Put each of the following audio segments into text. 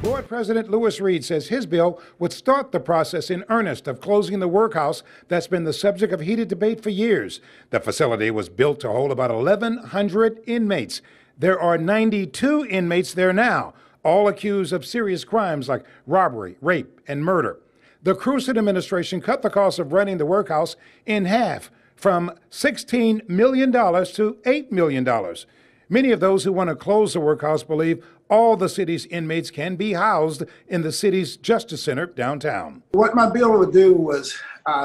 Board President Lewis Reed says his bill would start the process in earnest of closing the workhouse that's been the subject of heated debate for years. The facility was built to hold about 1,100 inmates. There are 92 inmates there now, all accused of serious crimes like robbery, rape, and murder. The Cruzen administration cut the cost of running the workhouse in half, from $16 million to $8 million. Many of those who want to close the workhouse believe all the city's inmates can be housed in the city's Justice Center downtown. What my bill would do was,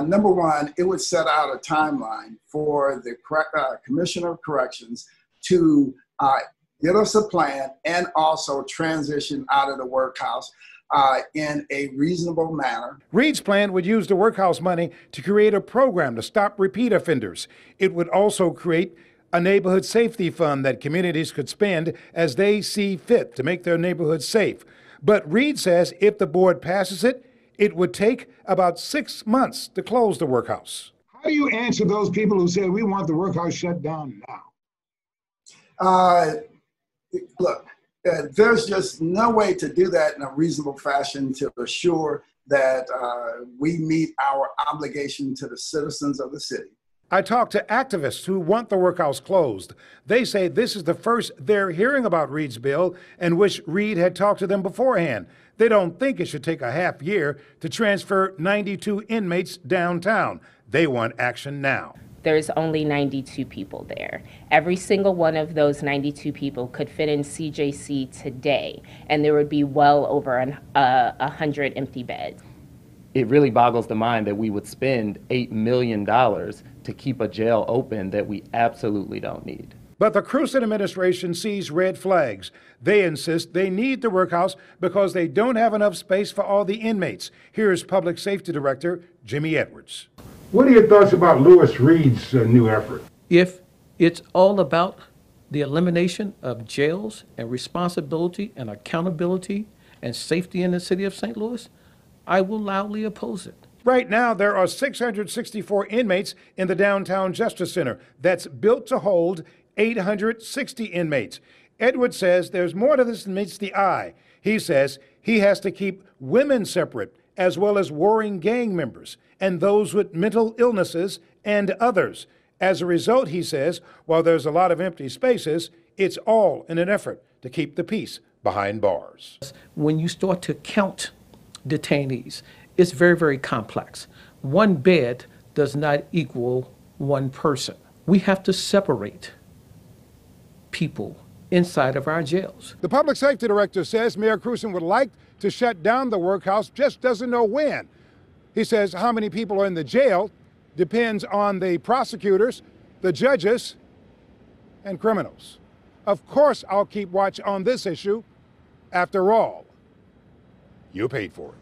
number one, it would set out a timeline for the Commissioner of Corrections to get us a plan and also transition out of the workhouse in a reasonable manner. Reed's plan would use the workhouse money to create a program to stop repeat offenders. It would also create a neighborhood safety fund that communities could spend as they see fit to make their neighborhoods safe. But Reed says if the board passes it, it would take about 6 months to close the workhouse. How do you answer those people who say we want the workhouse shut down now? Look, there's just no way to do that in a reasonable fashion to assure that we meet our obligation to the citizens of the city. I talked to activists who want the workhouse closed. They say this is the first they're hearing about Reed's bill and wish Reed had talked to them beforehand. They don't think it should take a half year to transfer 92 inmates downtown. They want action now. There's only 92 people there. Every single one of those 92 people could fit in CJC today, and there would be well over 100 empty beds. It really boggles the mind that we would spend $8 million to keep a jail open that we absolutely don't need. But the Cruzen administration sees red flags. They insist they need the workhouse because they don't have enough space for all the inmates. Here's Public Safety Director Jimmy Edwards. What are your thoughts about Lewis Reed's new effort? If it's all about the elimination of jails and responsibility and accountability and safety in the city of St. Louis, I will loudly oppose it. Right now, there are 664 inmates in the Downtown Justice Center that's built to hold 860 inmates. Edwards says there's more to this than meets the eye. He says he has to keep women separate, as well as warring gang members and those with mental illnesses and others. As a result, he says, while there's a lot of empty spaces, it's all in an effort to keep the peace behind bars. When you start to count detainees, it's very, very complex. One bed does not equal one person. We have to separate people inside of our jails. The public safety director says Mayor Cruzen would like to shut down the workhouse, just doesn't know when. He says how many people are in the jail depends on the prosecutors, the judges, and criminals. Of course, I'll keep watch on this issue. After all, you paid for it.